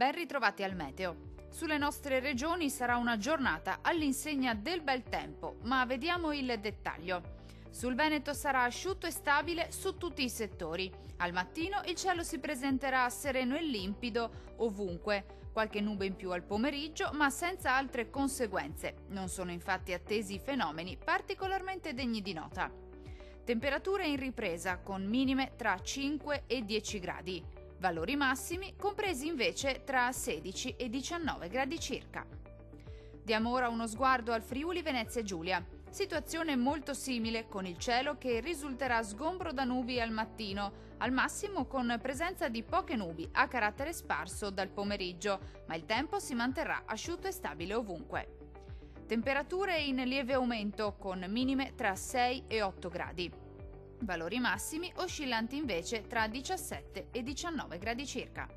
Ben ritrovati al meteo. Sulle nostre regioni sarà una giornata all'insegna del bel tempo, ma vediamo il dettaglio. Sul Veneto sarà asciutto e stabile su tutti i settori. Al mattino il cielo si presenterà sereno e limpido ovunque. Qualche nube in più al pomeriggio, ma senza altre conseguenze. Non sono infatti attesi fenomeni particolarmente degni di nota. Temperature in ripresa, con minime tra 5 e 10 gradi. Valori massimi compresi invece tra 16 e 19 gradi circa. Diamo ora uno sguardo al Friuli Venezia Giulia. Situazione molto simile, con il cielo che risulterà sgombro da nubi al mattino, al massimo con presenza di poche nubi a carattere sparso dal pomeriggio, ma il tempo si manterrà asciutto e stabile ovunque. Temperature in lieve aumento, con minime tra 6 e 8 gradi. Valori massimi oscillanti invece tra 17 e 19 gradi circa.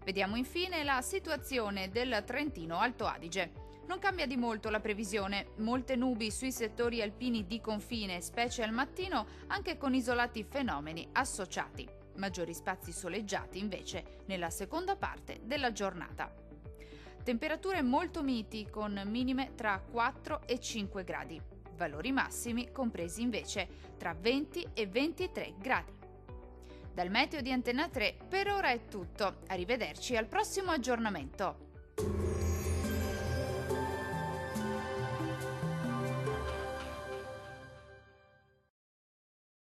Vediamo infine la situazione del Trentino Alto Adige. Non cambia di molto la previsione, molte nubi sui settori alpini di confine, specie al mattino, anche con isolati fenomeni associati. Maggiori spazi soleggiati invece nella seconda parte della giornata. Temperature molto miti, con minime tra 4 e 5 gradi. Valori massimi compresi invece tra 20 e 23 gradi. Dal meteo di Antenna 3 per ora è tutto. Arrivederci al prossimo aggiornamento.